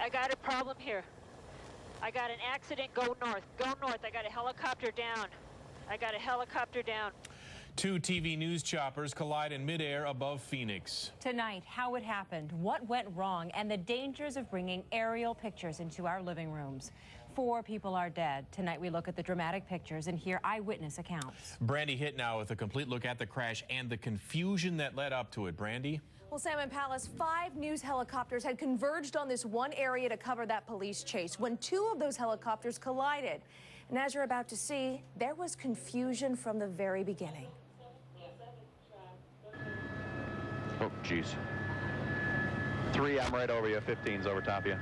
I got a problem here. I got an accident. Go north. Go north. I got a helicopter down. I got a helicopter down. Two TV news choppers collide in midair above Phoenix. Tonight, how it happened, what went wrong, and the dangers of bringing aerial pictures into our living rooms. 4 people are dead. Tonight, we look at the dramatic pictures and hear eyewitness accounts. Brandy Hitt now with a complete look at the crash and the confusion that led up to it. Brandy? Well, Sam and Palace, 5 news helicopters had converged on this one area to cover that police chase when 2 of those helicopters collided. And as you're about to see, there was confusion from the very beginning. Oh, geez. 3, I'm right over you. 15's over top of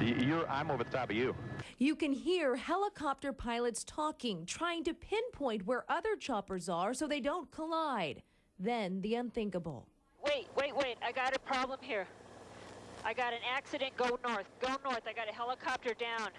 you. I'm over the top of you. You can hear helicopter pilots talking, trying to pinpoint where other choppers are so they don't collide. Then the unthinkable. Wait. I got a problem here. I got an accident. Go north. Go north. I got a helicopter down.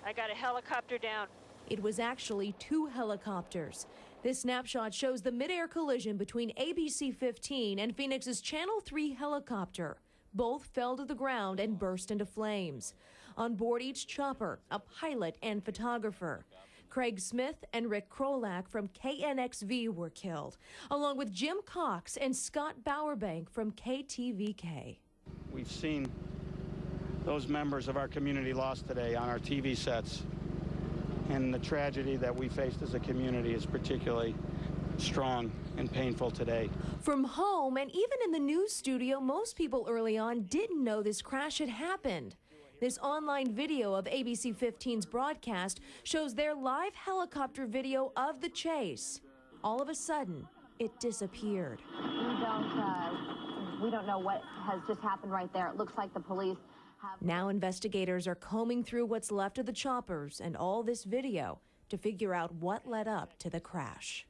I got a helicopter down. It was actually 2 helicopters. This snapshot shows the midair collision between ABC 15 and Phoenix's Channel 3 helicopter. Both fell to the ground and burst into flames. On board each chopper, a pilot and photographer. Craig Smith and Rick Krolak from KNXV were killed, along with Jim Cox and Scott Bowerbank from KTVK. We've seen those members of our community lost today on our TV sets. And the tragedy that we faced as a community is particularly strong and painful today. From home and even in the news studio, most people early on didn't know this crash had happened. This online video of ABC 15's broadcast shows their live helicopter video of the chase. All of a sudden, it disappeared. We don't know what has just happened right there. It looks like the police have... Now investigators are combing through what's left of the choppers and all this video to figure out what led up to the crash.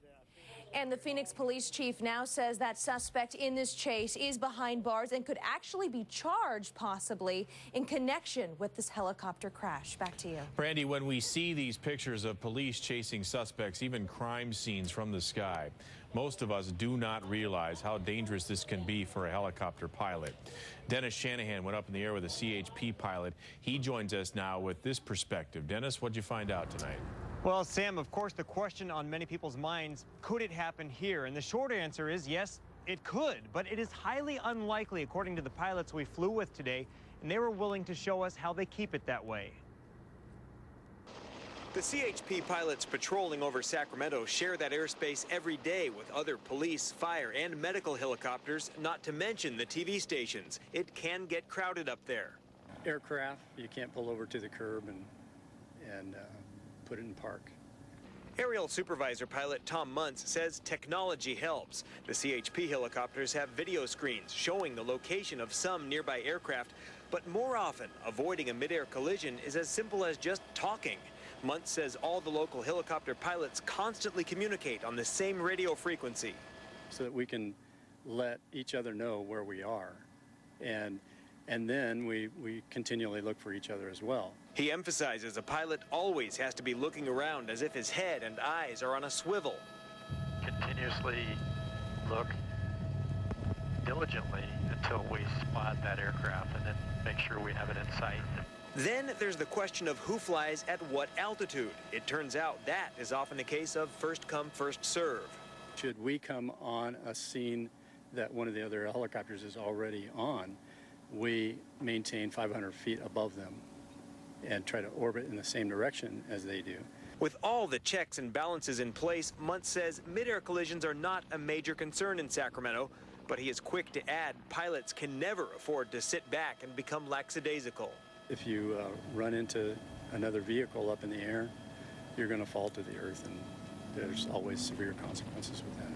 And the Phoenix police chief now says that suspect in this chase is behind bars and could actually be charged, possibly, in connection with this helicopter crash. Back to you. Brandy, when we see these pictures of police chasing suspects, even crime scenes from the sky, most of us do not realize how dangerous this can be for a helicopter pilot. Dennis Shanahan went up in the air with a CHP pilot. He joins us now with this perspective. Dennis, what'd you find out tonight? Well, Sam, of course, the question on many people's minds, could it happen here? And the short answer is yes, it could, but it is highly unlikely, according to the pilots we flew with today, and they were willing to show us how they keep it that way. The CHP pilots patrolling over Sacramento share that airspace every day with other police, fire, and medical helicopters, not to mention the TV stations. It can get crowded up there. Aircraft, you can't pull over to the curb and put it in park. Aerial Supervisor Pilot Tom Muntz says technology helps. The CHP helicopters have video screens showing the location of some nearby aircraft, but more often, avoiding a midair collision is as simple as just talking. Muntz says all the local helicopter pilots constantly communicate on the same radio frequency. So that we can let each other know where we are. And then we continually look for each other as well. He emphasizes a pilot always has to be looking around as if his head and eyes are on a swivel. Continuously look diligently until we spot that aircraft and then make sure we have it in sight. Then there's the question of who flies at what altitude. It turns out that is often a case of first come, first serve. Should we come on a scene that one of the other helicopters is already on, we maintain 500 feet above them and try to orbit in the same direction as they do. With all the checks and balances in place, Muntz says midair collisions are not a major concern in Sacramento, but he is quick to add pilots can never afford to sit back and become lackadaisical. If you run into another vehicle up in the air, you're going to fall to the earth, and there's always severe consequences with that.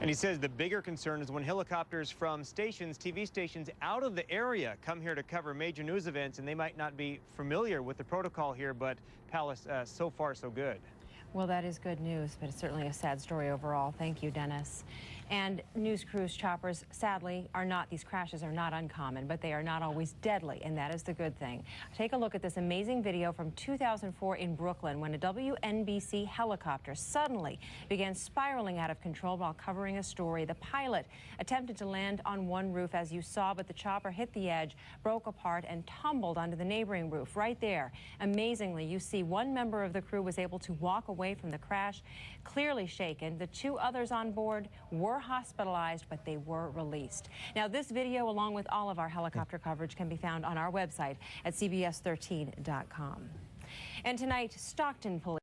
And he says the bigger concern is when helicopters from stations, TV stations out of the area come here to cover major news events, and they might not be familiar with the protocol here, but Palace, so far so good. Well, that is good news, but it's certainly a sad story overall. Thank you, Dennis. And news crews choppers, sadly, these crashes are not uncommon, but they are not always deadly, and that is the good thing. Take a look at this amazing video from 2004 in Brooklyn when a WNBC helicopter suddenly began spiraling out of control while covering a story. The pilot attempted to land on one roof, as you saw, but the chopper hit the edge, broke apart, and tumbled onto the neighboring roof right there. Amazingly, you see one member of the crew was able to walk away from the crash, clearly shaken. The two others on board were hospitalized, but they were released. Now, this video, along with all of our helicopter coverage, can be found on our website at CBS13.com. And tonight, Stockton police